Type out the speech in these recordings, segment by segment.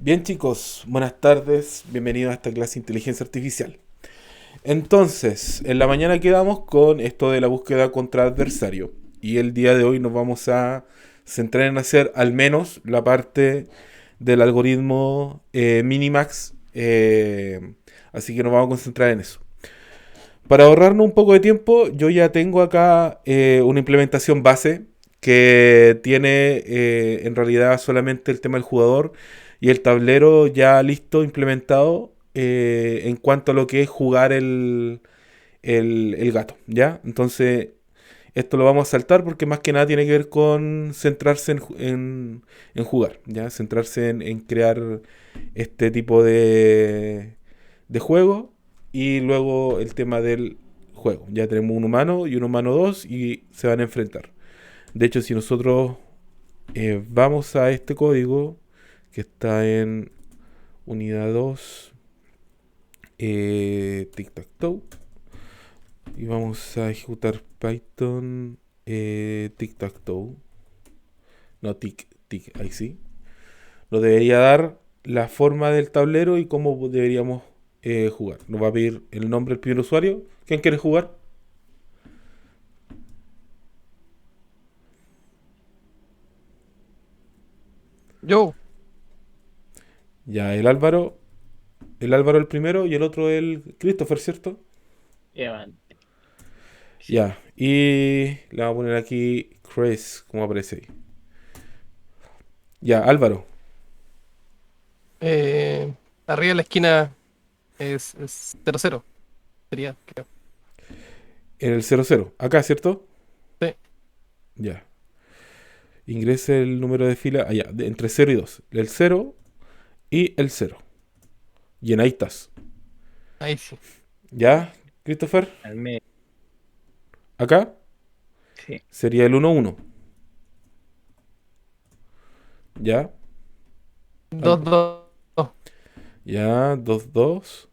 Bien chicos, buenas tardes, bienvenidos a esta clase de inteligencia artificial. Entonces, en la mañana quedamos con esto de la búsqueda contra adversario y el día de hoy nos vamos a centrar en hacer al menos la parte del algoritmo Minimax, así que nos vamos a concentrar en eso. Para ahorrarnos un poco de tiempo, yo ya tengo acá una implementación base que tiene en realidad solamente el tema del jugador y el tablero ya listo, implementado en cuanto a lo que es jugar el gato, ¿ya? Entonces, esto lo vamos a saltar porque más que nada tiene que ver con centrarse en jugar, ¿ya? Centrarse en crear este tipo de juego y luego el tema del juego. Ya tenemos un humano y un humano 2 y se van a enfrentar. De hecho, si nosotros vamos a este código que está en unidad 2, tic-tac-toe, y vamos a ejecutar Python tic-tac-toe, no tic, ahí sí. Nos debería dar la forma del tablero y cómo deberíamos jugar. Nos va a pedir el nombre del primer usuario. ¿Quién quiere jugar? Yo, Ya, el Álvaro. El Álvaro el primero y el otro el Christopher, ¿cierto? Ya, man. Sí. Ya. Y le vamos a poner aquí Chris, como aparece ahí. Ya, Álvaro. eh, arriba de la esquina es 0-0, sería, creo. En el 00. Acá, ¿cierto? Sí, Ya. Ingrese el número de fila allá, entre 0 y 2. El 0 y el 0. Y en ahí estás. ahí sí. ¿Ya, Christopher? Al medio, Acá sí. sería el 1-1. ¿Ya? Dos, Al- dos, dos. Ya, 2-2.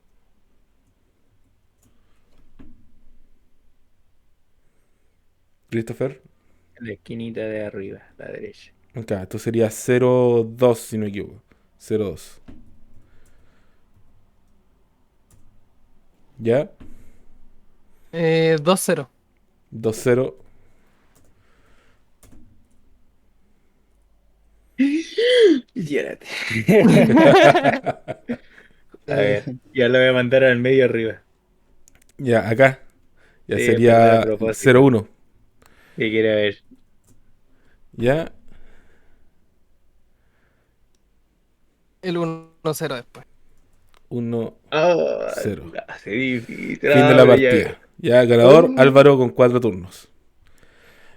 Christopher. En la esquinita de arriba, la derecha. Acá, esto sería 0-2 si no me equivoco. 0-2. ¿Ya? 2-0. 2-0. Llórate. A ver, ya lo voy a mandar al medio arriba. Ya, acá. Ya Sí, en verdad a sería propósito. 0-1. ¿Qué quiere ver? Ya, El 1-0 después. 1-0. Ah, no, hace difícil. Fin de Ah, la pero ya. partida. Ya, ganador Oh, Álvaro con 4 turnos.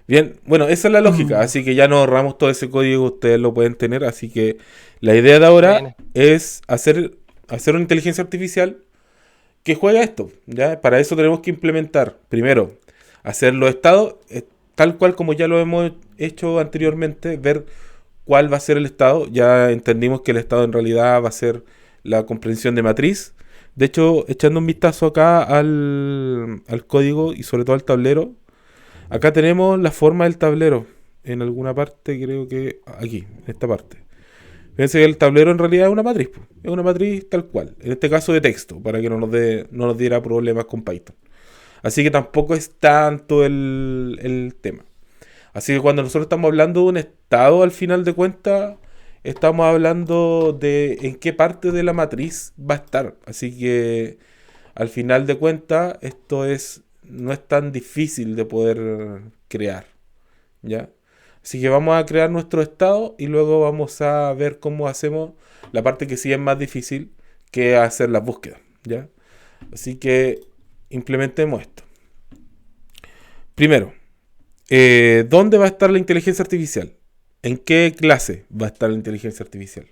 Bien, bueno, esa es la lógica, Mm, así que ya nos ahorramos todo ese código, ustedes lo pueden tener, así que la idea de ahora Bueno, es hacer una inteligencia artificial que juega esto, ¿ya? Para eso tenemos que implementar, primero, hacer los estados, tal cual como ya lo hemos hecho anteriormente, ver cuál va a ser el estado, ya entendimos que el estado en realidad va a ser la comprensión de matriz. De hecho, echando un vistazo acá al código y sobre todo al tablero, acá tenemos la forma del tablero. En alguna parte, creo que aquí, en esta parte. Fíjense que el tablero en realidad es una matriz, po. Es una matriz tal cual. En este caso de texto, para que no nos diera problemas con Python. Así que tampoco es tanto el tema. Así que cuando nosotros estamos hablando de un estado, al final de cuentas, estamos hablando de en qué parte de la matriz va a estar. Así que al final de cuentas, no es tan difícil de poder crear, ¿ya? Así que vamos a crear nuestro estado y luego vamos a ver cómo hacemos la parte que sí es más difícil, que es hacer las búsquedas, ¿ya? Así que implementemos esto. Primero, ¿dónde va a estar la inteligencia artificial? ¿En qué clase va a estar la inteligencia artificial?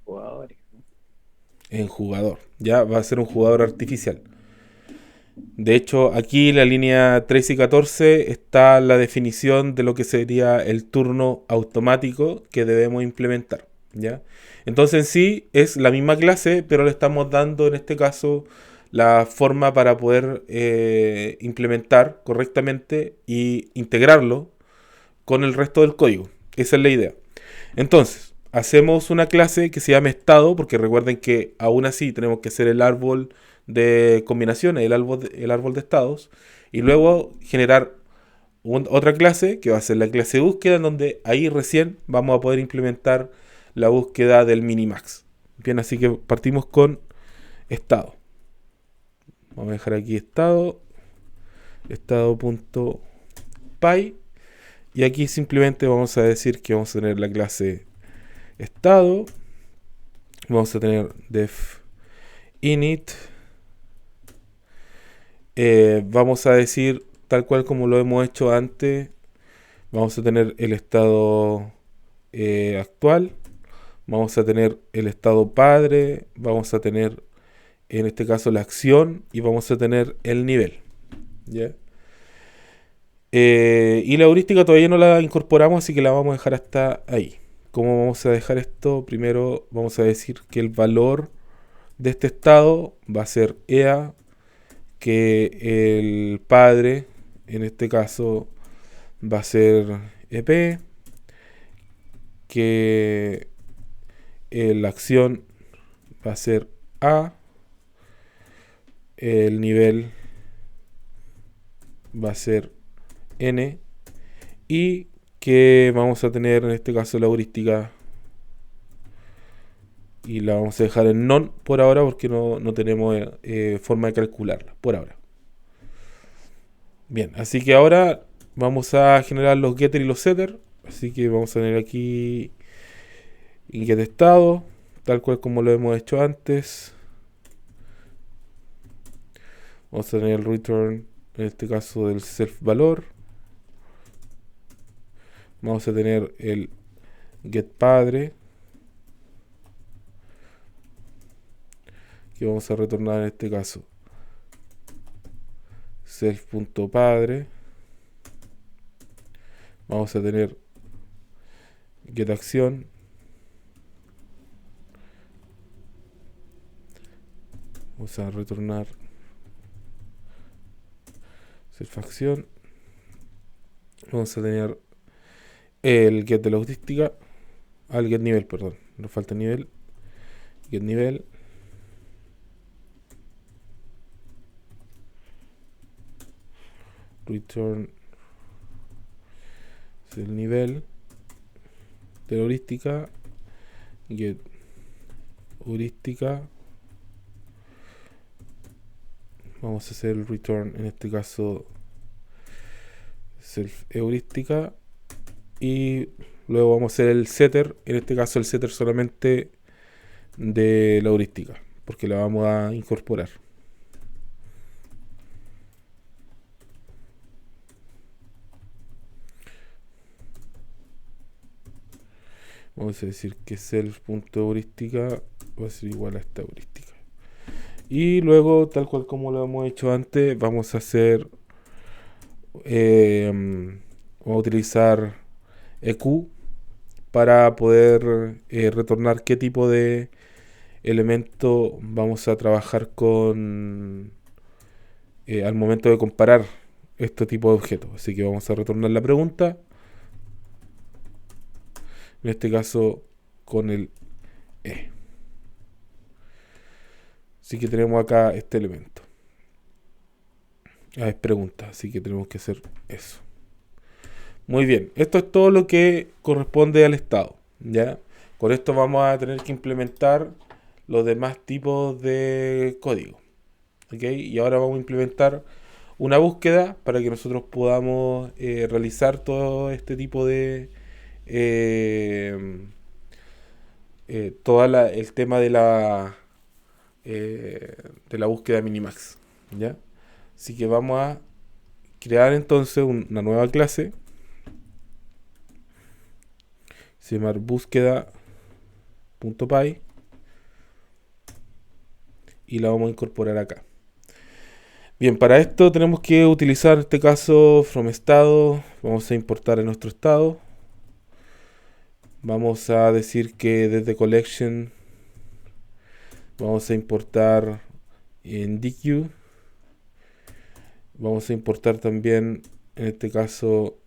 jugadores. En jugador. Ya va a ser un jugador artificial. De hecho, aquí en la línea 13 y 14 está la definición de lo que sería el turno automático que debemos implementar, ¿ya? Entonces en sí es la misma clase, pero le estamos dando en este caso la forma para poder implementar correctamente y integrarlo con el resto del código. Esa es la idea. Entonces, hacemos una clase que se llama estado, porque recuerden que aún así tenemos que hacer el árbol de combinaciones, el árbol de estados, y luego generar otra clase que va a ser la clase de búsqueda, en donde ahí recién vamos a poder implementar la búsqueda del minimax. Bien, así que partimos con estado. Vamos a dejar aquí estado.py, y aquí simplemente vamos a decir que vamos a tener la clase estado, vamos a tener def init, vamos a decir tal cual como lo hemos hecho antes, vamos a tener el estado actual, vamos a tener el estado padre, vamos a tener en este caso la acción y vamos a tener el nivel, ¿ya? Y la heurística todavía no la incorporamos, así que la vamos a dejar hasta ahí. ¿Cómo vamos a dejar esto? Primero vamos a decir que el valor de este estado va a ser EA, que el padre, en este caso, va a ser EP, que la acción va a ser A, el nivel va a ser N, y que vamos a tener en este caso la heurística, y la vamos a dejar en non por ahora porque no tenemos forma de calcularla por ahora. Bien, así que ahora vamos a generar los getter y los setter. Así que vamos a tener aquí get estado, tal cual como lo hemos hecho antes. Vamos a tener el return, en este caso del self valor. Vamos a tener el get padre, que vamos a retornar en este caso self.padre. Vamos a tener get acción, vamos a retornar self acción. Vamos a tener el get de la heurística, al get nivel, perdón, nos falta nivel, get nivel. Return es el nivel de la heurística, get heurística. Vamos a hacer el return, en este caso self heurística, y luego vamos a hacer el setter, en este caso el setter solamente de la heurística, porque la vamos a incorporar. Vamos a decir que self.heurística va a ser igual a esta heurística. Y luego, tal cual como lo hemos hecho antes, vamos a hacer, vamos a utilizar EQ para poder retornar qué tipo de elemento vamos a trabajar con al momento de comparar este tipo de objetos. Así que vamos a retornar la pregunta, en este caso con el E. Así que tenemos acá este elemento. Es pregunta, así que tenemos que hacer eso. Muy bien, esto es todo lo que corresponde al estado, ¿ya? Con esto vamos a tener que implementar los demás tipos de código, ¿ok? Y ahora vamos a implementar una búsqueda para que nosotros podamos realizar todo este tipo de todo el tema de la búsqueda minimax, ¿ya? Así que vamos a crear entonces una nueva clase, se llama búsqueda.py, y la vamos a incorporar acá. Bien, para esto tenemos que utilizar en este caso from estado. Vamos a importar a nuestro estado. Vamos a decir que desde collection vamos a importar en DQ. Vamos a importar también en este caso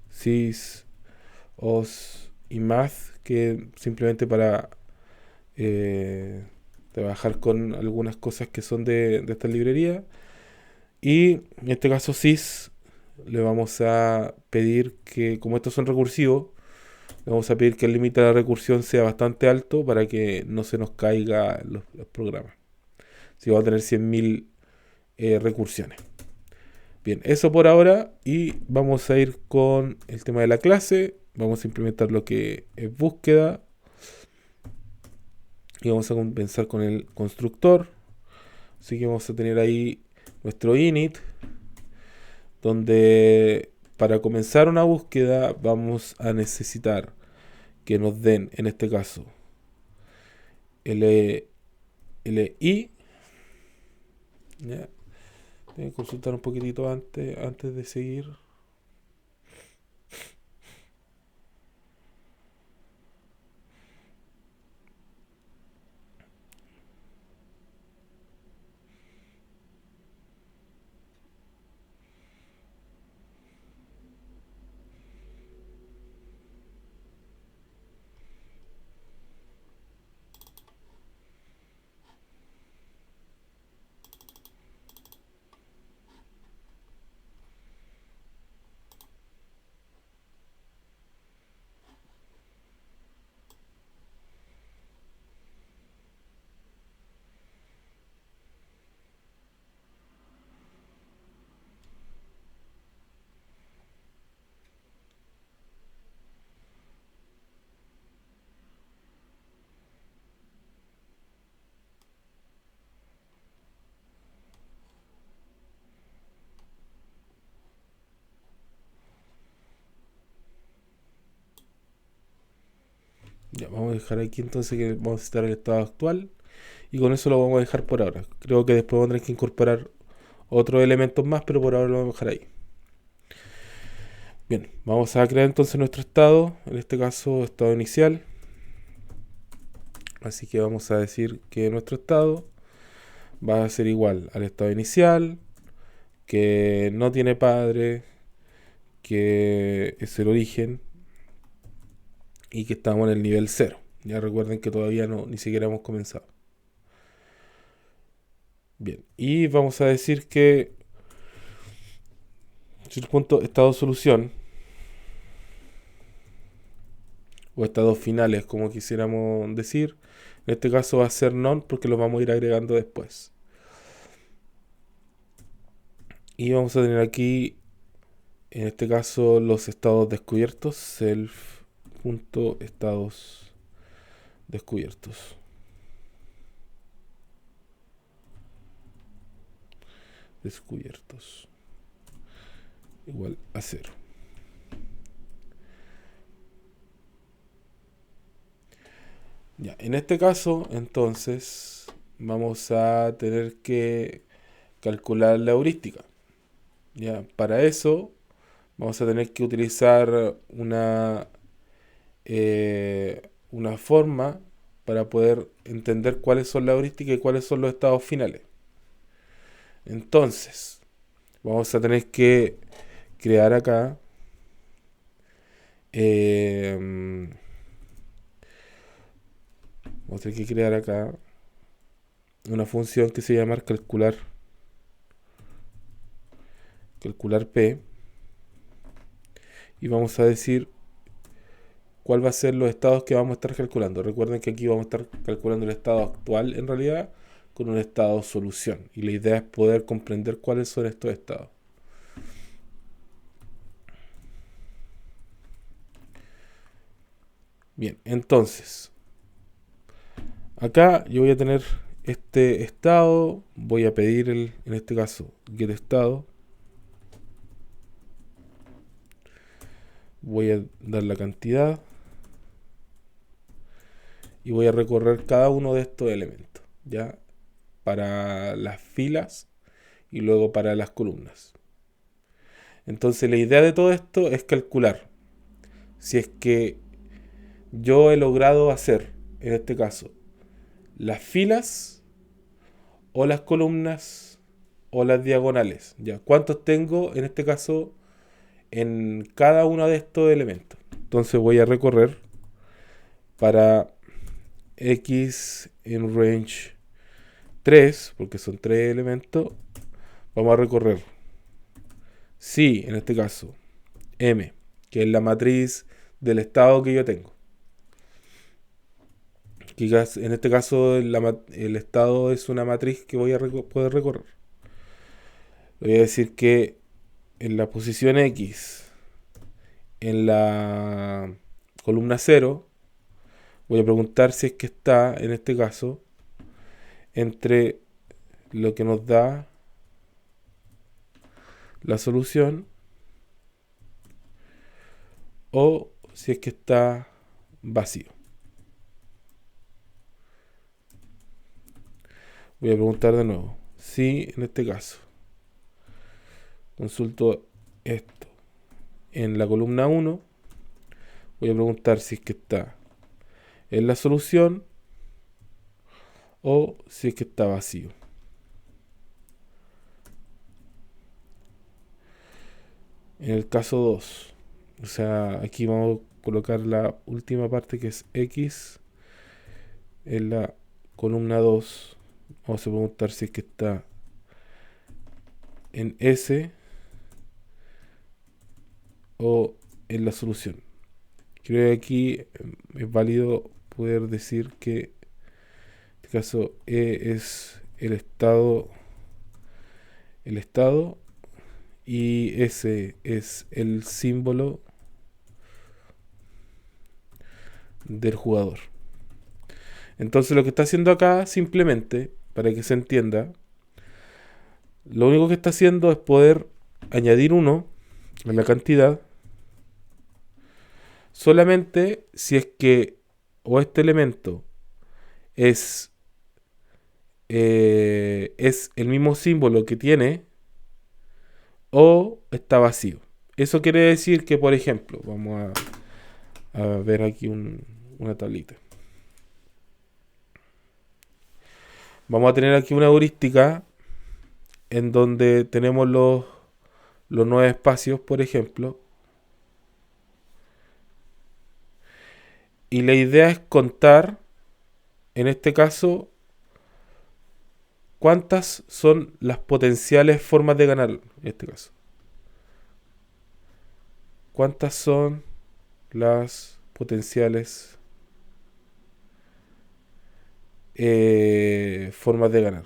sys, os y math, que simplemente para trabajar con algunas cosas que son de esta librería. Y en este caso sys le vamos a pedir que, como estos son recursivos, le vamos a pedir que el límite de la recursión sea bastante alto para que no se nos caiga los programas. Si vamos a tener 100.000 recursiones. Bien, eso por ahora, y vamos a ir con el tema de la clase. Vamos a implementar lo que es búsqueda y vamos a comenzar con el constructor. Así que vamos a tener ahí nuestro init, donde para comenzar una búsqueda vamos a necesitar que nos den, en este caso, li. ¿Ya? Tengo que consultar un poquitito antes de seguir. Ya, vamos a dejar aquí entonces que vamos a citar el estado actual. Y con eso lo vamos a dejar por ahora. Creo que después vamos a tener que incorporar otros elementos más, pero por ahora lo vamos a dejar ahí. Bien, vamos a crear entonces nuestro estado. En este caso, estado inicial. Así que vamos a decir que nuestro estado va a ser igual al estado inicial, que no tiene padre, que es el origen y que estamos en el nivel 0. Ya recuerden que todavía ni siquiera hemos comenzado. Bien, y vamos a decir que el punto estado solución o estados finales, como quisiéramos decir, en este caso va a ser none porque los vamos a ir agregando después. Y vamos a tener aquí, en este caso, los estados descubiertos, self.estados descubiertos. Descubiertos igual a 0. Ya, en este caso, entonces, vamos a tener que calcular la heurística. Ya, para eso vamos a tener que utilizar una forma para poder entender cuáles son las heurísticas y cuáles son los estados finales. Entonces, vamos a tener que crear acá una función que se llama calcular P, y vamos a decir cuál va a ser los estados que vamos a estar calculando. Recuerden que aquí vamos a estar calculando el estado actual en realidad con un estado solución, y la idea es poder comprender cuáles son estos estados. Bien, entonces acá yo voy a tener este estado, voy a pedir en este caso getEstado, voy a dar la cantidad y voy a recorrer cada uno de estos elementos, ya, para las filas y luego para las columnas. Entonces la idea de todo esto es calcular si es que yo he logrado hacer, en este caso, las filas o las columnas o las diagonales. Ya, ¿cuántos tengo en este caso en cada uno de estos elementos? Entonces voy a recorrer para x en range 3, porque son 3 elementos, vamos a recorrer si, en este caso, M, que es la matriz del estado que yo tengo. Que en este caso el estado es una matriz que voy a poder recorrer. Voy a decir que en la posición X, en la columna 0, voy a preguntar si es que está, en este caso, entre lo que nos da la solución o si es que está vacío. Voy a preguntar de nuevo. Si en este caso consulto esto en la columna 1, voy a preguntar si es que está en la solución o si es que está vacío. En el caso 2, o sea, aquí vamos a colocar la última parte que es X en la columna 2. Vamos a preguntar si es que está en S o en la solución. Creo que aquí es válido poder decir que en este caso E es el estado y S es el símbolo del jugador. Entonces lo que está haciendo acá, simplemente, para que se entienda, lo único que está haciendo es poder añadir 1 a la cantidad solamente si es que o este elemento es el mismo símbolo que tiene o está vacío. Eso quiere decir que, por ejemplo, vamos a ver aquí una tablita. Vamos a tener aquí una heurística en donde tenemos los 9 espacios, por ejemplo. Y la idea es contar, en este caso, cuántas son las potenciales formas de ganar, en este caso. ¿Cuántas son las potenciales formas de ganar?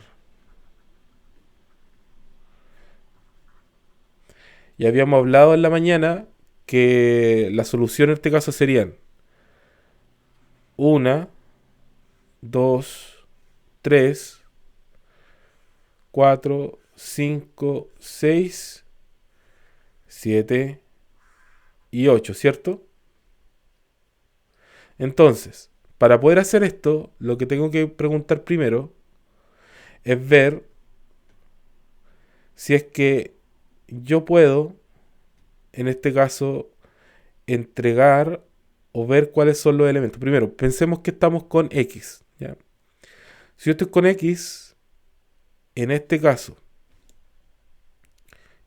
Ya habíamos hablado en la mañana que la solución en este caso serían 1, 2, 3, 4, 5, 6, 7 y 8, ¿cierto? Entonces, para poder hacer esto, lo que tengo que preguntar primero es ver si es que yo puedo, en este caso, entregar o ver cuáles son los elementos. Primero, pensemos que estamos con X, ¿ya? Si yo estoy con X, en este caso,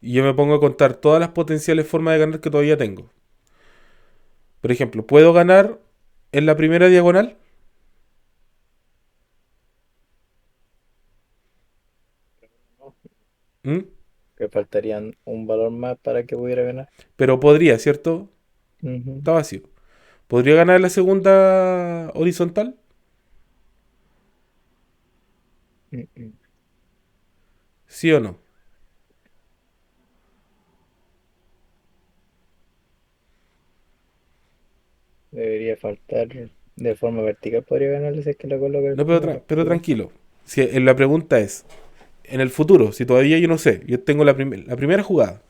y yo me pongo a contar todas las potenciales formas de ganar que todavía tengo. Por ejemplo, ¿puedo ganar en la primera diagonal? ¿Mm? Que faltarían un valor más para que pudiera ganar. Pero podría, ¿cierto? Ujú. Está vacío. ¿Podría ganar en la segunda horizontal? Mm, mm. ¿Sí o no? Debería faltar de forma vertical, podría ganarle si es que la coloca No, como pero vertical. tranquilo. Si, la pregunta es, en el futuro, si todavía yo no sé, yo tengo la primera jugada.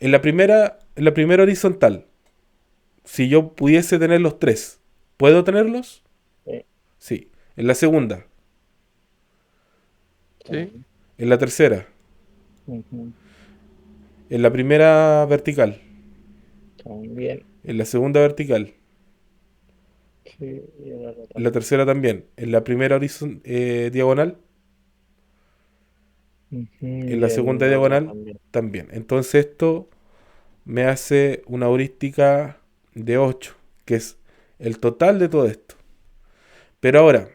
En la primera horizontal, si yo pudiese tener los 3, ¿puedo tenerlos? Sí, Sí. En la segunda, Sí. también. en la tercera, Ujú. en la primera vertical, También. en la segunda vertical, Sí, y el otro en la también. tercera también, en la primera diagonal, Ujú, en y la el segunda otro diagonal también. también. Entonces esto me hace una heurística de 8, que es El total de todo esto. Pero ahora,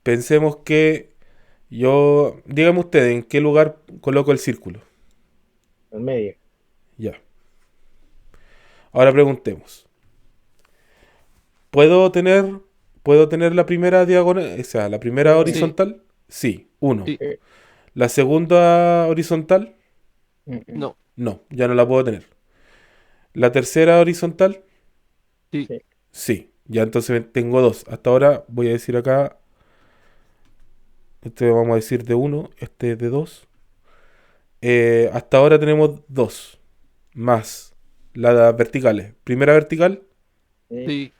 pensemos que dígame ustedes, ¿en qué lugar coloco el círculo? Al medio. Ya. Ahora preguntemos. ¿Puedo tener, ¿puedo tener la primera diagonal, o sea, la primera Sí. horizontal? Sí, uno. Sí. Sí. ¿La segunda horizontal? No. No, ya no la puedo tener. ¿La tercera horizontal? Sí. Sí. Sí, ya entonces tengo dos. Hasta ahora voy a decir acá, este vamos a decir de uno, este de dos. Hasta ahora tenemos dos, más las verticales. Primera vertical, Sí. Sí.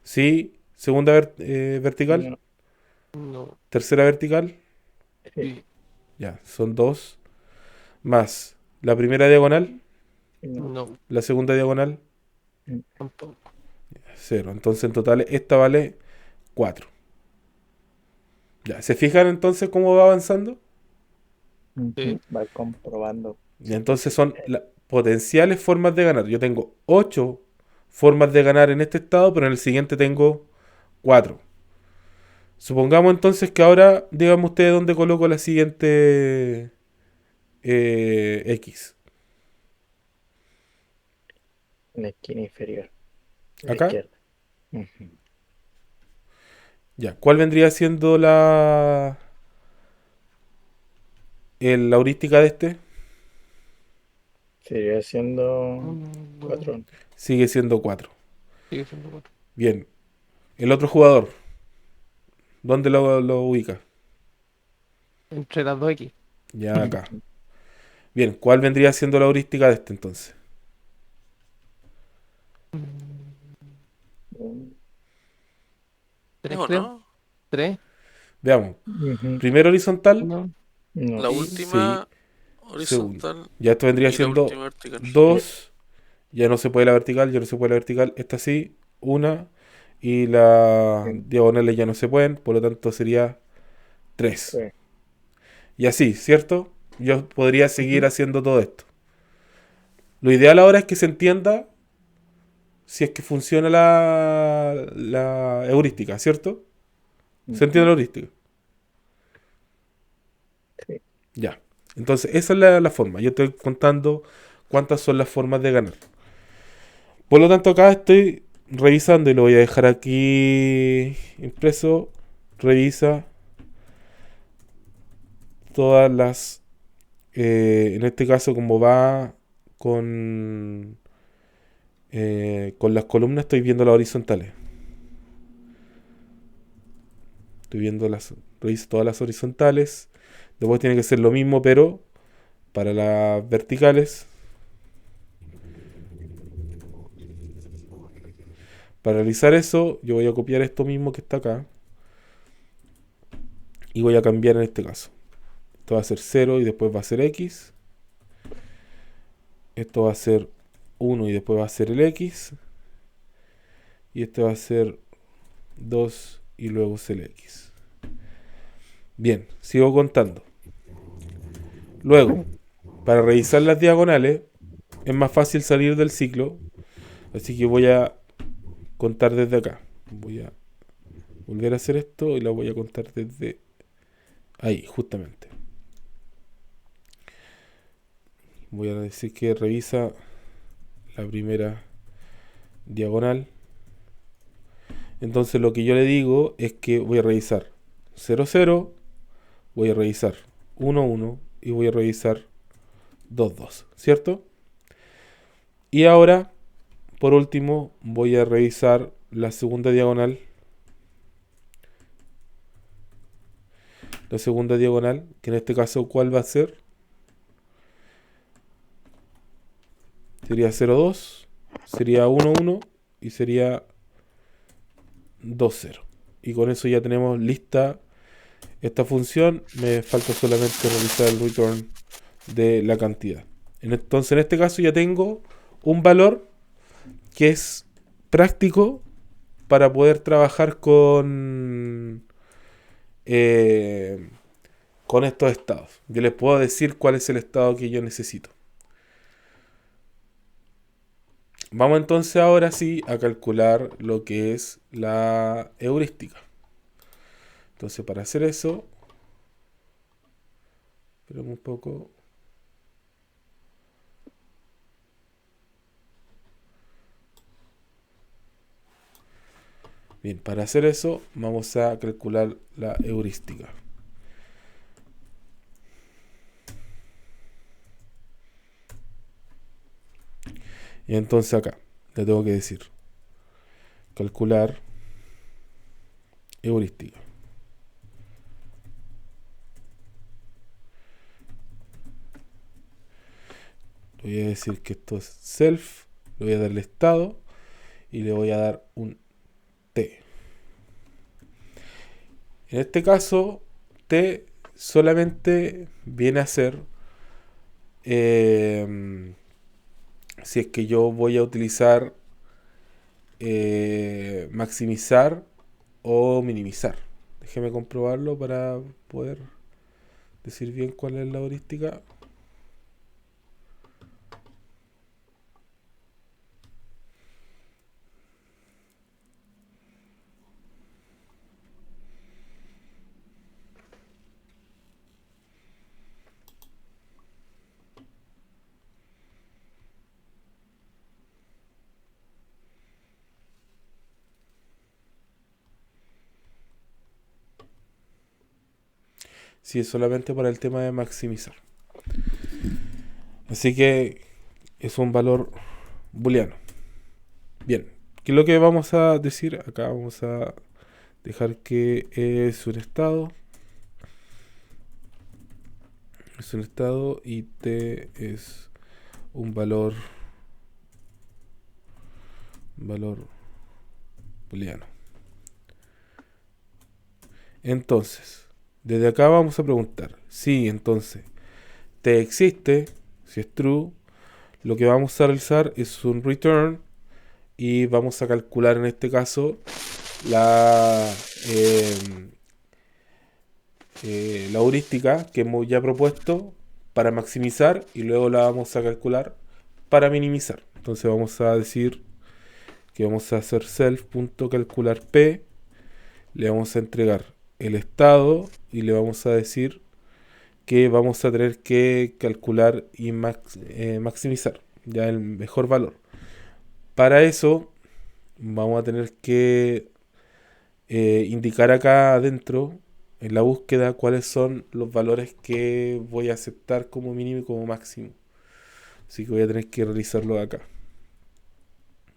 sí. Segunda vertical, No. No. tercera vertical, Sí. Sí. ya, son dos. Más la primera diagonal, No. No. la segunda diagonal, Tampoco. cero. Entonces en total esta vale 4. Ya, ¿se fijan entonces cómo va avanzando? Sí. Va comprobando. Y entonces son las potenciales formas de ganar. Yo tengo 8 formas de ganar en este estado, pero en el siguiente tengo 4. Supongamos entonces que ahora, díganme ustedes dónde coloco la siguiente X. En la esquina inferior. A la ¿Acá? izquierda. Ujú. Ya. ¿Cuál vendría siendo la heurística de este? Sería siendo Mm, 4. Sigue siendo 4. Sigue siendo 4. Bien. El otro jugador, ¿dónde lo ubica? Entre las dos X. Ya acá. Bien, ¿cuál vendría siendo la heurística de este entonces? Tres, ¿O creo. no? Tres. Veamos. Primero horizontal, Uno. No. La Sí. sí. última Segundo. horizontal Ya esto vendría y la siendo última vertical. 2. Ya no se puede la vertical, ya no se puede la vertical. Esta sí, una. Y las diagonales ya no se pueden, por lo tanto sería 3. Sí. Y así, ¿cierto? Yo podría seguir Ujú. haciendo todo esto. Lo ideal ahora es que se entienda si es que funciona la heurística, ¿cierto? ¿Se entiende la heurística? Sí. Ya. Entonces, esa es la forma. Yo estoy contando cuántas son las formas de ganar. Por lo tanto, acá estoy revisando y lo voy a dejar aquí impreso. Revisa todas las... en este caso, como va con las columnas, estoy viendo las horizontales. Estoy viendo revisa todas las horizontales. Después tiene que ser lo mismo, pero para las verticales. Para realizar eso, yo voy a copiar esto mismo que está acá. Y voy a cambiar en este caso. Esto va a ser 0 y después va a ser X. Esto va a ser 1 y después va a ser el X. Y este va a ser 2 y luego es el X. Bien, sigo contando. Luego, para revisar las diagonales, es más fácil salir del ciclo. Así que voy a contar desde acá. Voy a volver a hacer esto y la voy a contar desde ahí, justamente. Voy a decir que revisa la primera diagonal. Entonces lo que yo le digo es que voy a revisar 0, 0, voy a revisar 1, 1 y voy a revisar 2, 2, ¿cierto? Y ahora, por último, voy a revisar la segunda diagonal. La segunda diagonal, que en este caso, ¿cuál va a ser? Sería 0, 2, sería 1, 1 y sería 2, 0. Y con eso ya tenemos lista esta función. Me falta solamente realizar el return de la cantidad. Entonces en este caso ya tengo un valor que es práctico para poder trabajar eh, con estos estados. Yo les puedo decir cuál es el estado que yo necesito. Vamos entonces ahora sí a calcular lo que es la heurística. Entonces para hacer eso, esperemos un poco. Bien, para hacer eso vamos a calcular la heurística. Y entonces acá le tengo que decir calcular heurística. Le voy a decir que esto es self, le voy a dar el estado y le voy a dar un T. En este caso, T solamente viene a ser si es que yo voy a utilizar maximizar o minimizar. Déjeme comprobarlo para poder decir bien cuál es la heurística. Si es solamente para el tema de maximizar. Así que es un valor booleano. Bien, ¿qué es lo que vamos a decir? Acá vamos a dejar que es un estado. Es un estado y T es un valor booleano. Entonces, desde acá vamos a preguntar si entonces T existe, si es true, lo que vamos a realizar es un return y vamos a calcular en este caso la la heurística que hemos ya propuesto para maximizar y luego la vamos a calcular para minimizar. Entonces vamos a decir que vamos a hacer self.calcular p, le vamos a entregar el estado y le vamos a decir que vamos a tener que calcular y maximizar ya el mejor valor. Para eso vamos a tener que indicar acá adentro en la búsqueda cuáles son los valores que voy a aceptar como mínimo y como máximo. Así que voy a tener que realizarlo acá.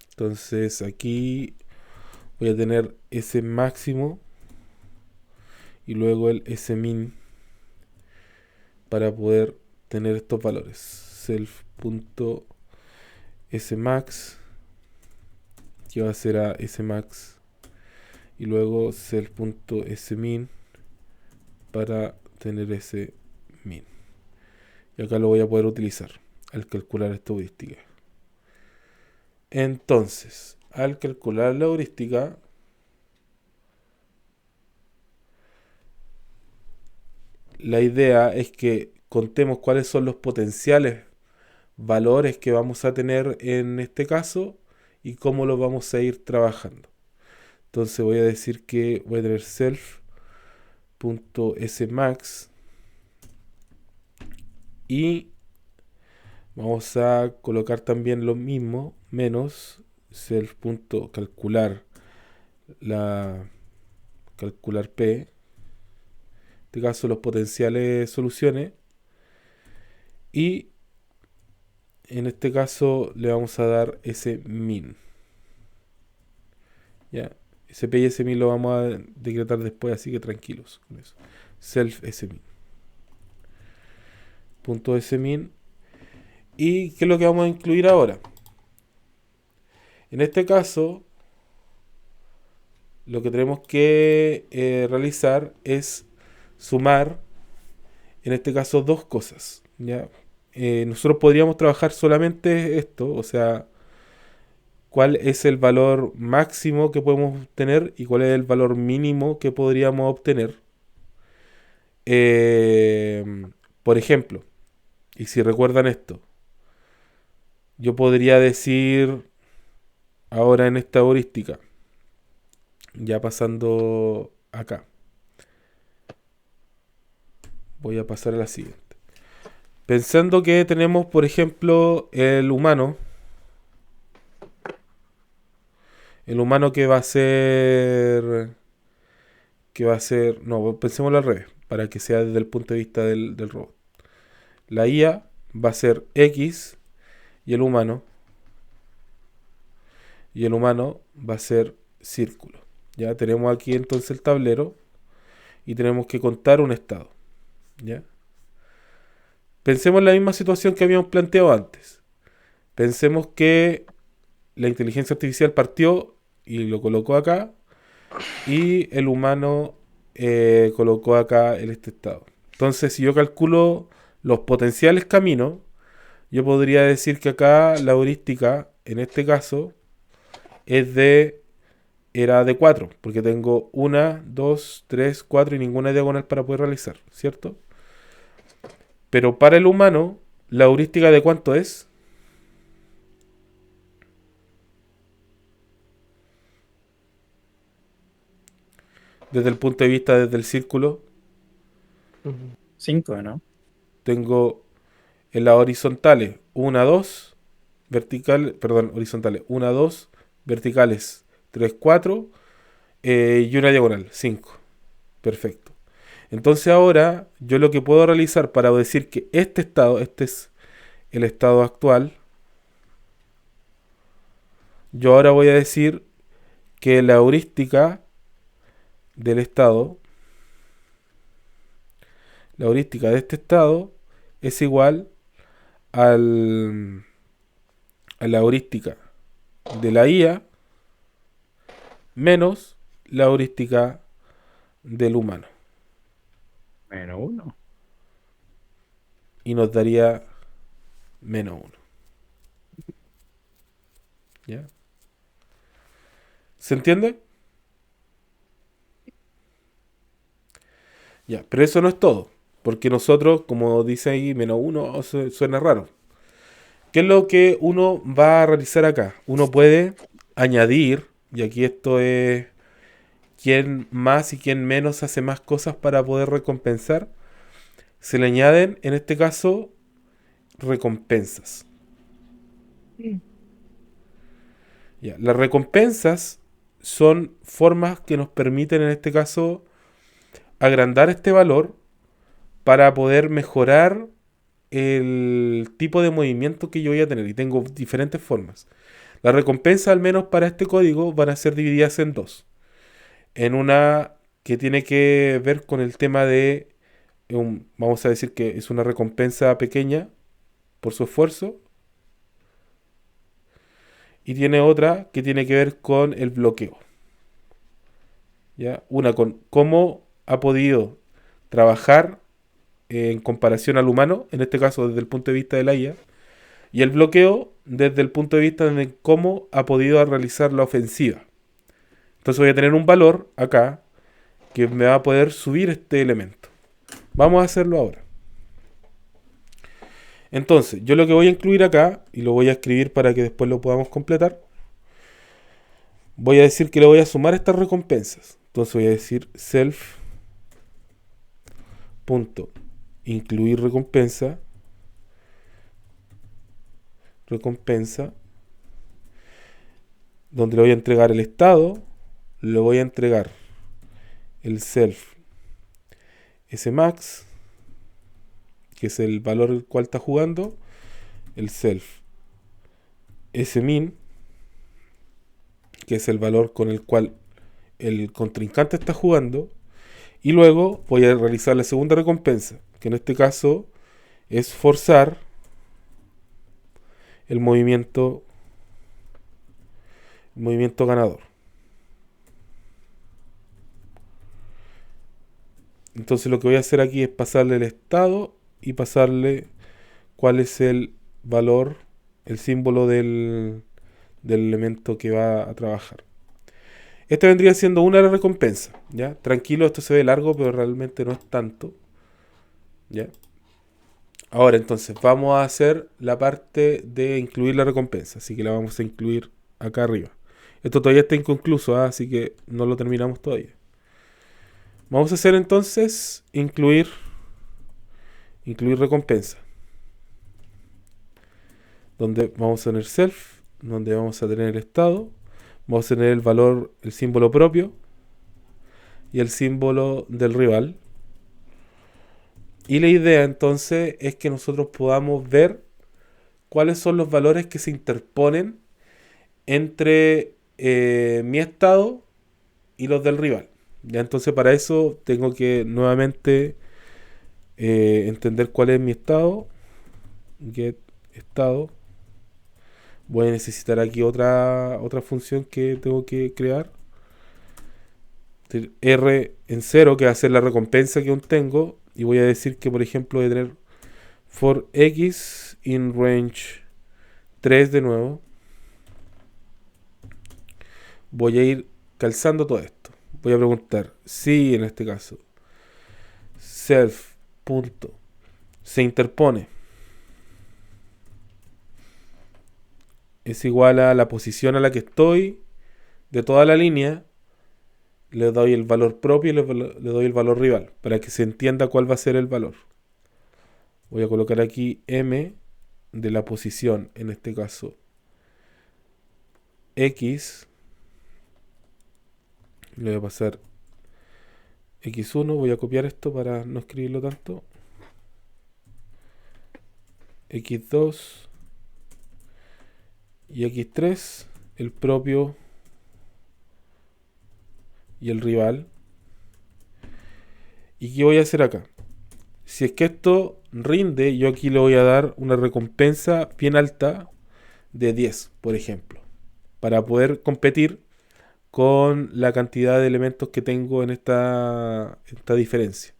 Entonces aquí voy a tener ese máximo y luego el smin para poder tener estos valores. Self.smax que va a ser a smax y luego self.smin para tener ese min. Y acá lo voy a poder utilizar al calcular esta heurística. Entonces, al calcular la heurística, la idea es que contemos cuáles son los potenciales valores que vamos a tener en este caso y cómo los vamos a ir trabajando. Entonces voy a decir que voy a tener self.smax y vamos a colocar también lo mismo, menos self.calcular calcular p, en este caso los potenciales soluciones, y en este caso le vamos a dar ese min. Ya, ese p y ese min lo vamos a decretar después, así que tranquilos con eso. Self smin. Punto smin. ¿Y qué es lo que vamos a incluir ahora? En este caso, lo que tenemos que realizar es sumar, en este caso, dos cosas. ¿Ya? Nosotros podríamos trabajar solamente esto, o sea, cuál es el valor máximo que podemos obtener y cuál es el valor mínimo que podríamos obtener. Eh, por ejemplo, y si recuerdan esto, yo podría decir ahora en esta heurística, ya pasando acá, voy a pasar a la siguiente. Pensando que tenemos, por ejemplo, el humano no, pensémoslo al revés, para que sea desde el punto de vista del robot. La IA va a ser X y el humano va a ser círculo. Ya tenemos aquí entonces el tablero y tenemos que contar un estado. ¿Ya? Pensemos en la misma situación que habíamos planteado antes. Pensemos que la inteligencia artificial partió y lo colocó acá y el humano colocó acá este estado. Entonces, si yo calculo los potenciales caminos, yo podría decir que acá la heurística, en este caso, era de 4, porque tengo 1, 2, 3, 4 y ninguna diagonal para poder realizar, ¿cierto? Pero para el humano, la heurística de cuánto es? Desde el punto de vista desde el círculo, Ujú. 5, ¿no? tengo en las horizontales 1, 2, horizontales 1, 2, verticales 3, 4 y una diagonal 5. Perfecto. Entonces ahora yo lo que puedo realizar para decir que este es el estado actual, yo ahora voy a decir que la heurística del estado, la heurística de este estado es igual al, a la heurística de la IA menos la heurística del humano. -1. Y nos daría -1. ¿Ya? ¿Se entiende? Ya, pero eso no es todo. Porque nosotros, como dice ahí, -1, suena raro. ¿Qué es lo que uno va a realizar acá? Uno puede añadir, y aquí esto es quién más y quién menos hace más cosas para poder recompensar. Se le añaden, en este caso, recompensas. Ya, las recompensas son formas que nos permiten, en este caso, agrandar este valor para poder mejorar el tipo de movimiento que yo voy a tener. Y tengo diferentes formas. Las recompensas, al menos para este código, van a ser divididas en dos. En una que tiene que ver con el tema de, vamos a decir que es una recompensa pequeña por su esfuerzo. Y tiene otra que tiene que ver con el bloqueo. ¿Ya? Una con cómo ha podido trabajar en comparación al humano, en este caso desde el punto de vista de la IA, y el bloqueo desde el punto de vista de cómo ha podido realizar la ofensiva. Entonces voy a tener un valor acá que me va a poder subir este elemento. Vamos a hacerlo ahora. Entonces, yo lo que voy a incluir acá, y lo voy a escribir para que después lo podamos completar, voy a decir que le voy a sumar estas recompensas. Entonces voy a decir self.incluir recompensa, donde le voy a entregar el estado, le voy a entregar el self smax, que es el valor el cual está jugando, el self smin, que es el valor con el cual el contrincante está jugando, y luego voy a realizar la segunda recompensa, que en este caso es forzar el movimiento ganador. Entonces lo que voy a hacer aquí es pasarle el estado y pasarle cuál es el valor, el símbolo del elemento que va a trabajar. Esta vendría siendo una recompensa, ¿ya? Tranquilo, esto se ve largo, pero realmente no es tanto, ¿ya? Ahora entonces vamos a hacer la parte de incluir la recompensa, así que la vamos a incluir acá arriba. Esto todavía está inconcluso, así que no lo terminamos todavía. Vamos a hacer entonces incluir recompensa, donde vamos a tener self, donde vamos a tener el estado, vamos a tener el valor, el símbolo propio y el símbolo del rival. Y la idea entonces es que nosotros podamos ver cuáles son los valores que se interponen entre mi estado y los del rival. Ya, entonces para eso tengo que nuevamente entender cuál es mi estado. Get estado. Voy a necesitar aquí otra función que tengo que crear. R en 0, que va a ser la recompensa que aún tengo. Y voy a decir que, por ejemplo, voy a tener for x in range 3 de nuevo. Voy a ir calzando todo esto. Voy a preguntar si en este caso self punto se interpone es igual a la posición a la que estoy de toda la línea, le doy el valor propio y le doy el valor rival para que se entienda cuál va a ser el valor. Voy a colocar aquí m de la posición, en este caso x. Le voy a pasar x1, voy a copiar esto para no escribirlo tanto. x2 y x3, el propio y el rival. ¿Y qué voy a hacer acá? Si es que esto rinde, yo aquí le voy a dar una recompensa bien alta de 10, por ejemplo, para poder competir con la cantidad de elementos que tengo en esta diferencia.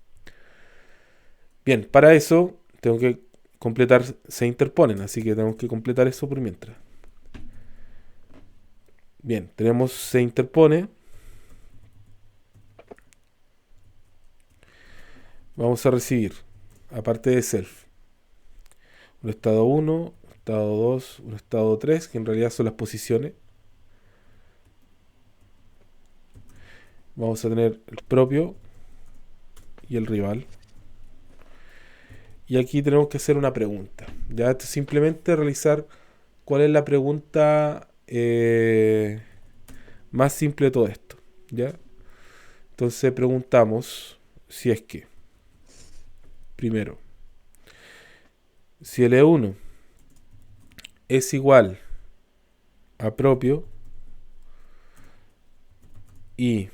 Bien, para eso tengo que completar, se interponen, así que tenemos que completar eso por mientras. Bien, tenemos se interpone. Vamos a recibir, aparte de self, un estado 1, un estado 2, un estado 3, que en realidad son las posiciones. Vamos a tener el propio y el rival. Y aquí tenemos que hacer una pregunta. Ya, esto es simplemente realizar cuál es la pregunta más simple de todo esto. ¿Ya? Entonces preguntamos si es que, primero, si el E1 es igual a propio y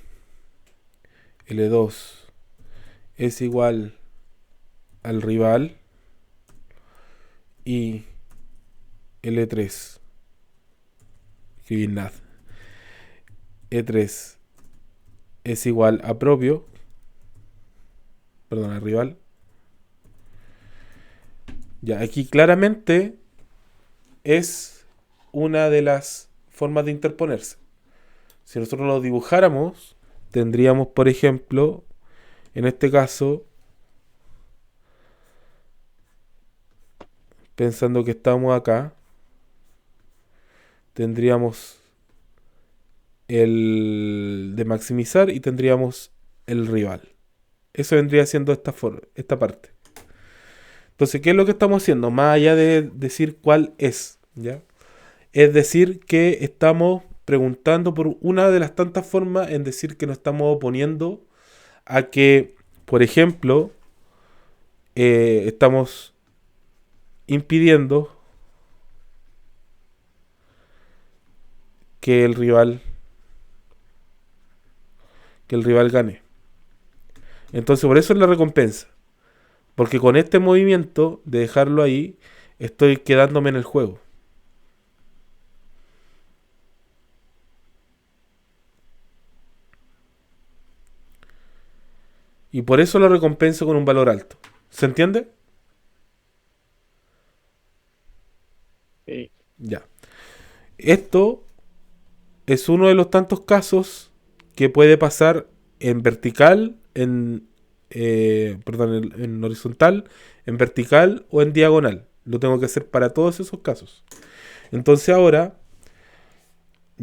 el E2 es igual al rival y el E3, escribí nada, E3 es igual a propio, perdón, al rival. Ya, aquí claramente es una de las formas de interponerse. Si nosotros lo dibujáramos, tendríamos, por ejemplo, en este caso, pensando que estamos acá, tendríamos el de maximizar y tendríamos el rival. Eso vendría siendo esta parte. Entonces, ¿qué es lo que estamos haciendo? Más allá de decir cuál es, ¿ya? Es decir que estamos preguntando por una de las tantas formas en decir que nos estamos oponiendo a que, por ejemplo, estamos impidiendo que el rival gane. Entonces, por eso es la recompensa. Porque con este movimiento de dejarlo ahí, estoy quedándome en el juego. Y por eso lo recompenso con un valor alto. ¿Se entiende? Sí. Ya. Esto es uno de los tantos casos que puede pasar en vertical, en horizontal, en vertical o en diagonal. Lo tengo que hacer para todos esos casos. Entonces ahora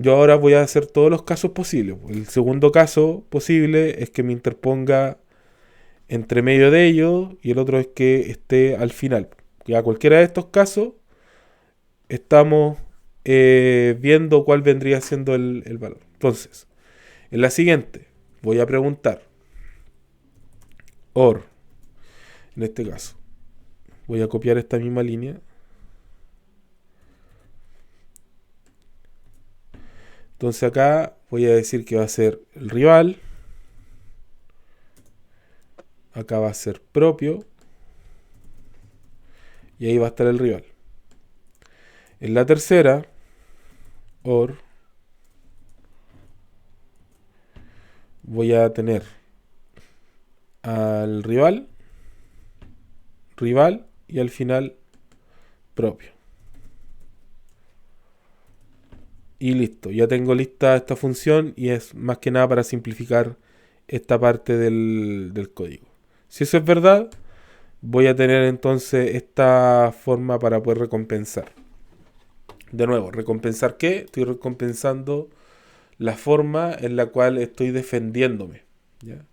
yo ahora voy a hacer todos los casos posibles. El segundo caso posible es que me interponga entre medio de ellos y el otro es que esté al final. Ya cualquiera de estos casos estamos viendo cuál vendría siendo el valor. Entonces, en la siguiente voy a preguntar OR, en este caso. Voy a copiar esta misma línea. Entonces acá voy a decir que va a ser el rival. Acá va a ser propio. Y ahí va a estar el rival. En la tercera, OR, voy a tener al rival, rival y al final propio. Y listo, ya tengo lista esta función y es más que nada para simplificar esta parte del código. Si eso es verdad, voy a tener entonces esta forma para poder recompensar. De nuevo, ¿recompensar qué? Estoy recompensando la forma en la cual estoy defendiéndome. ¿Ya?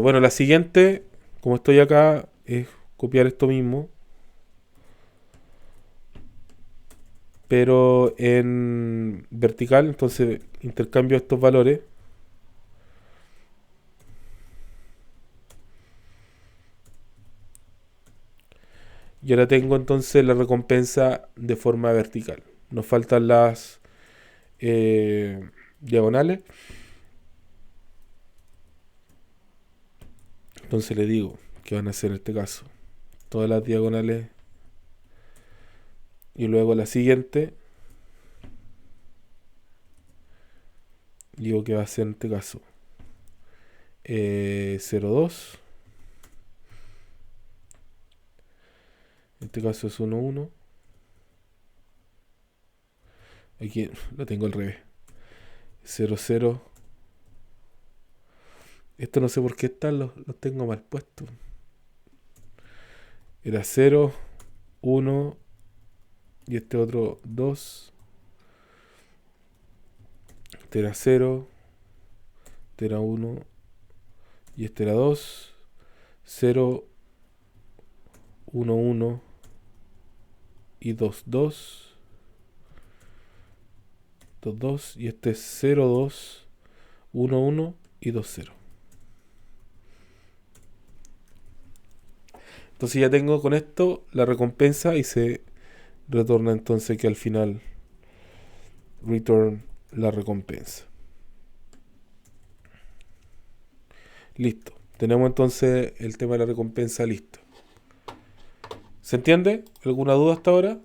Bueno, la siguiente, como estoy acá, es copiar esto mismo, pero en vertical. Entonces intercambio estos valores. Y ahora tengo entonces la recompensa de forma vertical. Nos faltan las diagonales. Entonces le digo que van a ser en este caso todas las diagonales. Y luego la siguiente. Digo que va a ser en este caso 0,2. En este caso es 1,1. Aquí lo tengo al revés. 0,0. Esto no sé por qué están, los tengo mal puestos. Era 0, 1 y este otro 2. Este era 0, este era 1 y este era 2. 0, 1, 1 y 2, 2. 2, 2 y este es 0, 2, 1, 1 y 2, 0. Entonces ya tengo con esto la recompensa y se retorna entonces que al final return la recompensa. Listo. Tenemos entonces el tema de la recompensa listo. ¿Se entiende? ¿Alguna duda hasta ahora?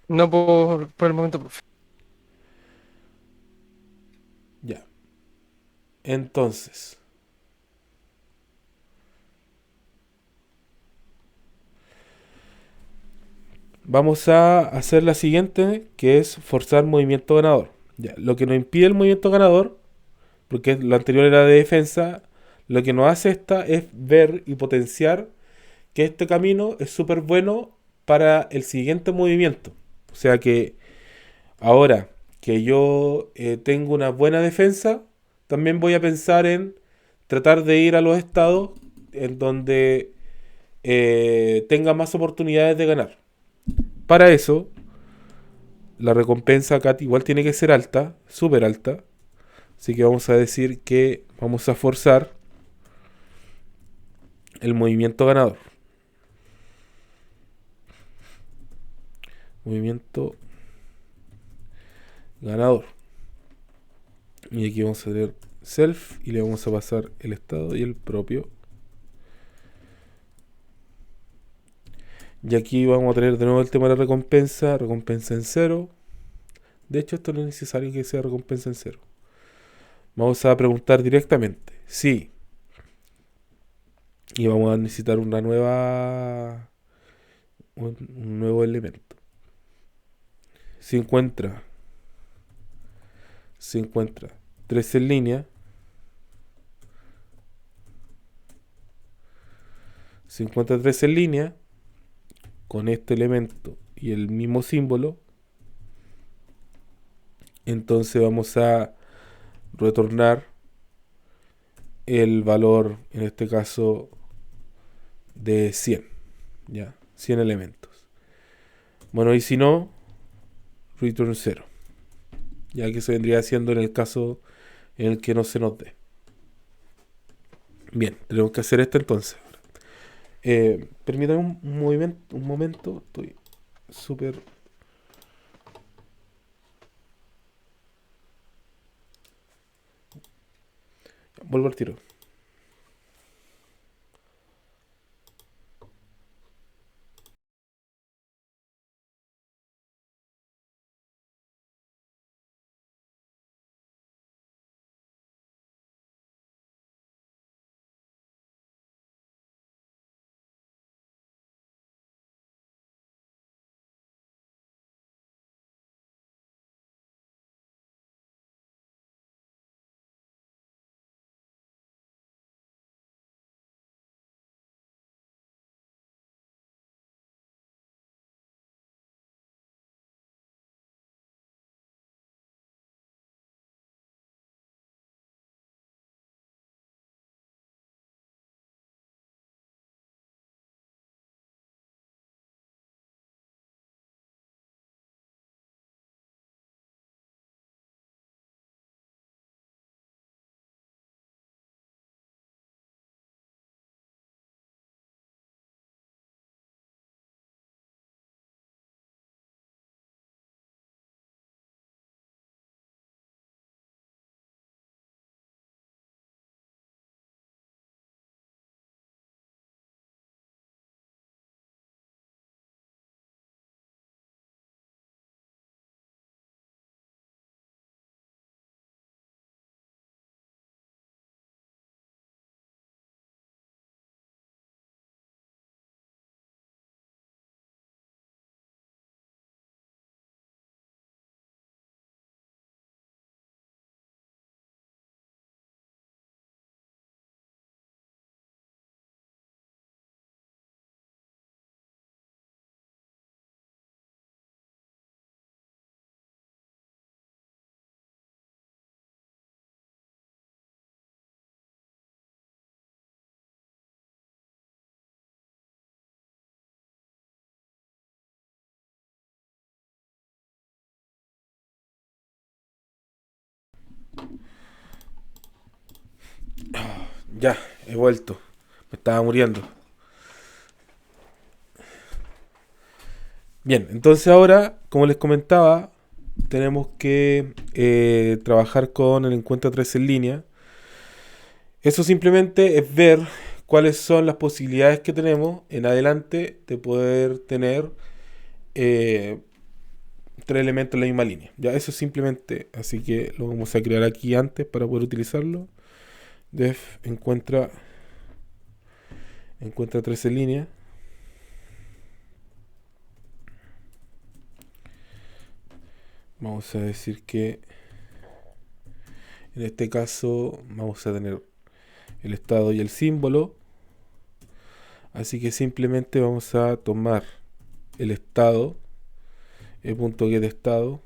No por el momento, profe. Ya. Entonces, vamos a hacer la siguiente, que es forzar movimiento ganador. Ya. Lo que nos impide el movimiento ganador, porque lo anterior era de defensa, lo que nos hace esta es ver y potenciar que este camino es súper bueno para el siguiente movimiento. O sea que ahora que yo tengo una buena defensa, también voy a pensar en tratar de ir a los estados en donde tenga más oportunidades de ganar. Para eso, la recompensa acá igual tiene que ser alta, súper alta. Así que vamos a decir que vamos a forzar el movimiento ganador. Movimiento ganador. Y aquí vamos a tener self y le vamos a pasar el estado y el propio. Y aquí vamos a tener de nuevo el tema de la recompensa. Recompensa en 0. De hecho, esto no es necesario que sea recompensa en 0. Vamos a preguntar directamente. Sí. Y vamos a necesitar un nuevo elemento. Si encuentra 3 en línea, se encuentra 3 en línea con este elemento y el mismo símbolo, entonces vamos a retornar el valor, en este caso, de 100, ¿ya? 100 elementos. Bueno, y si no, return 0, ya que se vendría haciendo en el caso en el que no se nos dé. Bien, tenemos que hacer esto entonces. Permítanme un momento, estoy súper... Vuelvo al tiro. Ya, he vuelto. Me estaba muriendo. Bien, entonces ahora, como les comentaba, tenemos que trabajar con el encuentro 3 en línea. Eso simplemente es ver cuáles son las posibilidades que tenemos en adelante de poder tener eh, 3 elementos en la misma línea. Ya, eso simplemente, así que lo vamos a crear aquí antes para poder utilizarlo. Def encuentra 3 en línea. Vamos a decir que en este caso vamos a tener el estado y el símbolo. Así que simplemente vamos a tomar el estado, el punto get estado.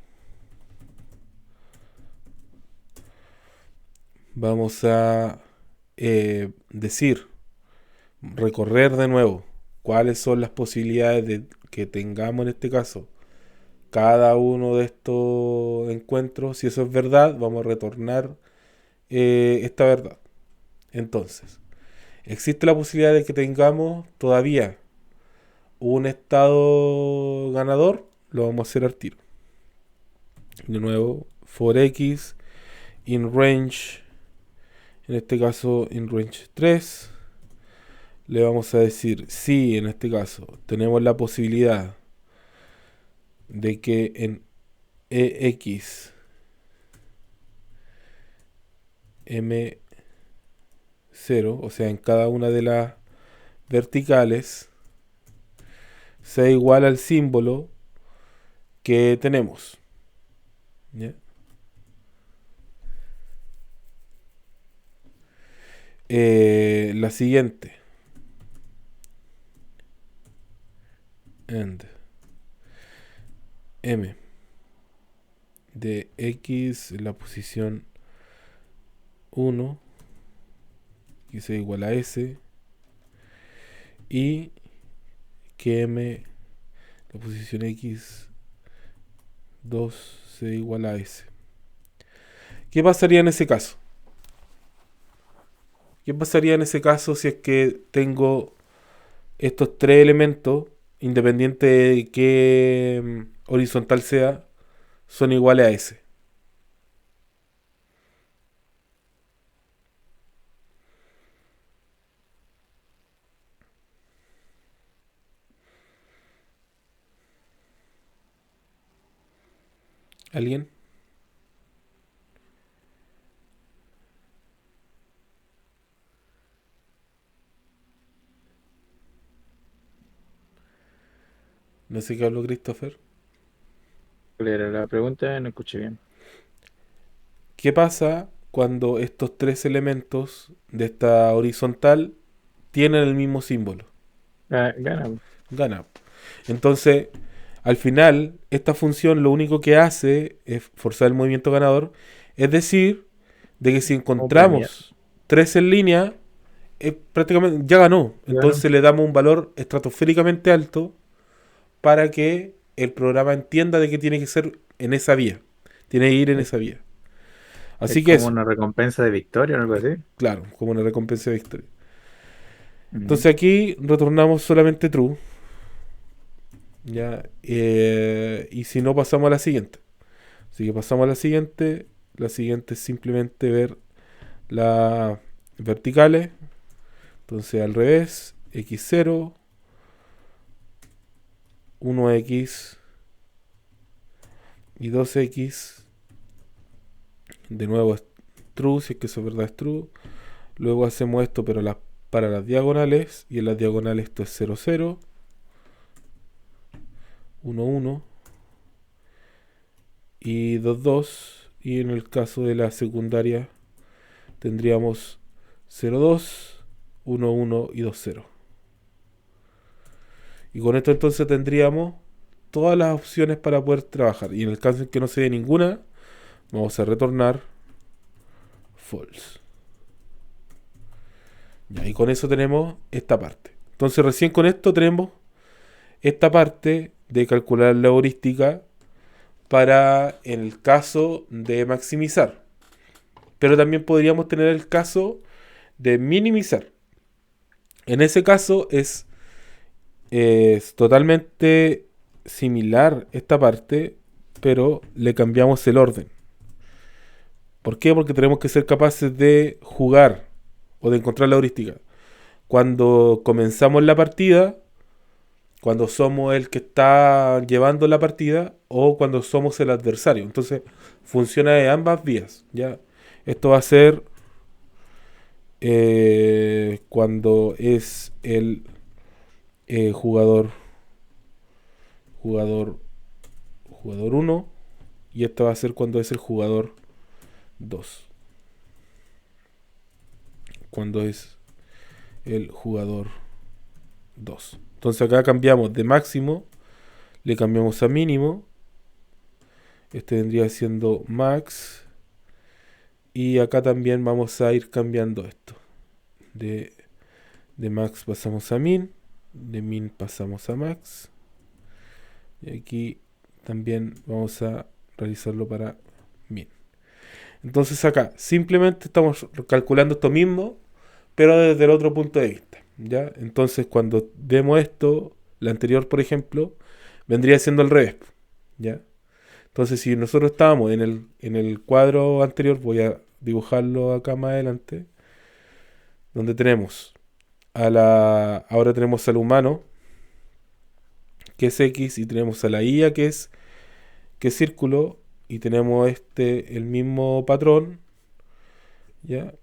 Vamos a decir, recorrer de nuevo cuáles son las posibilidades de que tengamos en este caso cada uno de estos encuentros. Si eso es verdad, vamos a retornar esta verdad. Entonces, existe la posibilidad de que tengamos todavía un estado ganador. Lo vamos a hacer al tiro. De nuevo, for x in range, en este caso in range 3. Le vamos a decir si en este caso tenemos la posibilidad de que en ex m0, o sea en cada una de las verticales, sea igual al símbolo que tenemos. ¿Ya? La siguiente, and m de x en la posición 1 que sea igual a s y que m la posición x 2 sea igual a s. ¿Qué pasaría en ese caso? ¿Qué pasaría en ese caso si es que tengo estos tres elementos, independiente de qué horizontal sea, son iguales a S? ¿Alguien? No sé qué habló Christopher. ¿Cuál era la pregunta? No escuché bien. ¿Qué pasa cuando estos tres elementos de esta horizontal tienen el mismo símbolo? Gana. Gana. Entonces, al final, esta función lo único que hace es forzar el movimiento ganador. Es decir, de que si Como premiar. encontramos tres en línea, prácticamente ya ganó. Gana. Entonces le damos un valor estratosféricamente alto para que el programa entienda de que tiene que ser en esa vía. Tiene que ir en Es, esa vía. es Así que como eso, una recompensa de victoria o algo así. claro, como una recompensa de victoria. Ujú. Entonces aquí retornamos solamente true. Ya, y si no, pasamos a la siguiente. Así que pasamos a la siguiente. La siguiente es simplemente ver las verticales. Entonces al revés, x0, 1x y 2x. De nuevo es true, si es que eso es verdad es true. Luego hacemos esto, pero para las diagonales. Y en las diagonales esto es 0, 0, 1, 1 y 2, 2. Y en el caso de la secundaria tendríamos 0, 2, 1, 1 y 2, 0. Y con esto entonces tendríamos todas las opciones para poder trabajar. Y en el caso en que no se dé ninguna, vamos a retornar false. Ya, y con eso tenemos esta parte. Entonces recién con esto tenemos esta parte de calcular la heurística para en el caso de maximizar. Pero también podríamos tener el caso de minimizar. En ese caso es totalmente similar esta parte, pero le cambiamos el orden. ¿Por qué? Porque tenemos que ser capaces de jugar o de encontrar la heurística. Cuando comenzamos la partida, cuando somos el que está llevando la partida o cuando somos el adversario. Entonces funciona de ambas vías. ¿Ya? Esto va a ser cuando es el jugador jugador jugador 1 y esto va a ser cuando es el jugador 2. Cuando es el jugador 2. Entonces acá cambiamos de máximo, le cambiamos a mínimo. Este vendría siendo max. Y acá también vamos a ir cambiando esto. De, de max pasamos a min. De min pasamos a max. Y aquí también vamos a realizarlo para min. Entonces acá simplemente estamos calculando esto mismo, pero desde el otro punto de vista. ¿Ya? Entonces cuando vemos esto, la anterior por ejemplo, vendría siendo al revés. ¿Ya? Entonces si nosotros estábamos en el cuadro anterior, voy a dibujarlo acá más adelante, donde tenemos ahora tenemos al humano, que es X, y tenemos a la IA, que es círculo, y tenemos el mismo patrón, ¿ya?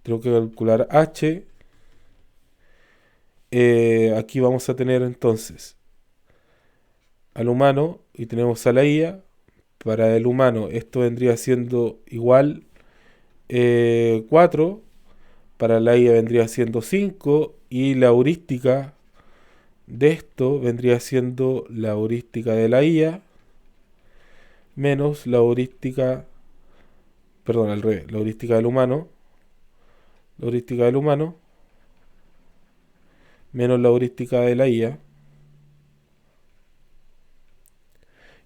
Tengo que calcular H. Aquí vamos a tener entonces al humano y tenemos a la IA. Para el humano esto vendría siendo igual 4. Para la IA vendría siendo 5. Y la heurística de esto vendría siendo la heurística de la IA menos la heurística, perdón, al revés, la heurística del humano, la heurística del humano menos la heurística de la IA,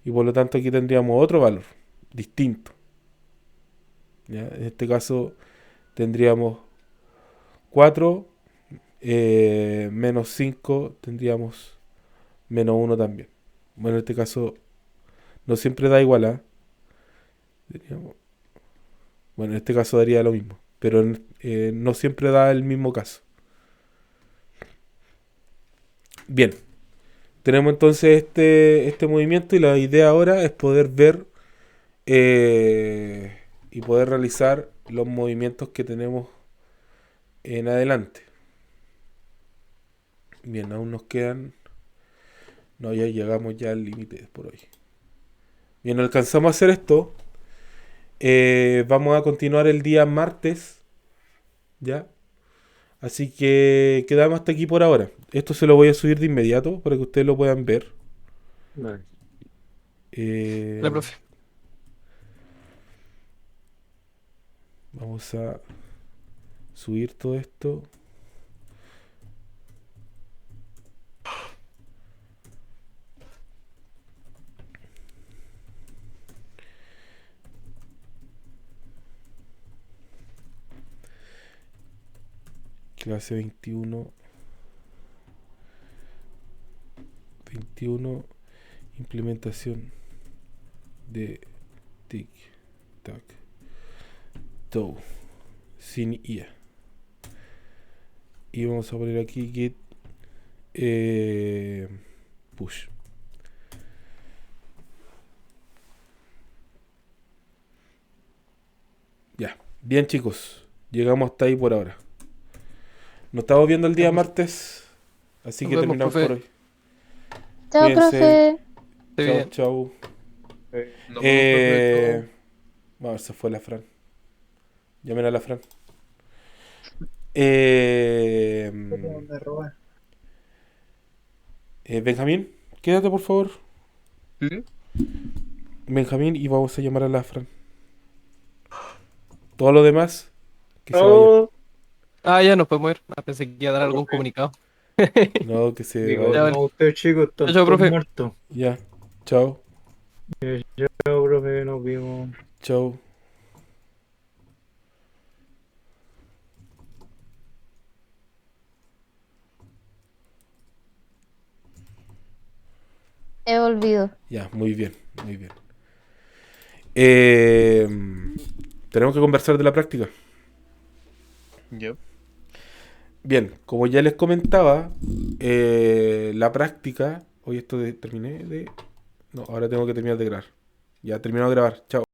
y por lo tanto aquí tendríamos otro valor distinto. ¿Ya? En este caso tendríamos 4 menos 5, tendríamos menos 1 también. Bueno, en este caso no siempre da igual a. Bueno, en este caso daría lo mismo, pero no siempre da el mismo caso. Bien, tenemos entonces este movimiento y la idea ahora es poder ver y poder realizar los movimientos que tenemos en adelante. Bien, aún nos quedan. No, ya llegamos ya al límite por hoy. Bien, alcanzamos a hacer esto. Vamos a continuar el día martes. ¿Ya? Así que quedamos hasta aquí por ahora. Esto se lo voy a subir de inmediato para que ustedes lo puedan ver. Vale. La profe. Vamos a subir todo esto. Clase 21. 21. Implementación de Tic Tac Toe sin IA. Y vamos a poner aquí git push. Ya, bien chicos, llegamos hasta ahí por ahora. Nos estamos viendo el día martes, así Nos que vemos, terminamos profe. por hoy. Chao, Cuídense. profe. Esté Chao, bien. chao. Nos vemos, profe. Vamos a ver, se fue la Fran. Llamen a la Fran. Me roba. Benjamín, quédate por favor. ¿Sí? Benjamín, y vamos a llamar a la Fran. Todo lo demás, que se vaya. Oh, Ah, ya nos podemos ir. Ah, pensé que iba a dar algún profe. comunicado. No, que se Digo, vaya. Ya, vale. no, ustedes chicos están Chao, todos profe. muertos. Ya, chao, Chao, profe, nos vimos. chao. He olvidado. Ya, muy bien, muy bien. Eh, Tenemos que conversar de la práctica. Yep. Bien, como ya les comentaba, la práctica. Hoy terminé de. No, ahora tengo que terminar de grabar. Ya terminado de grabar. Chao.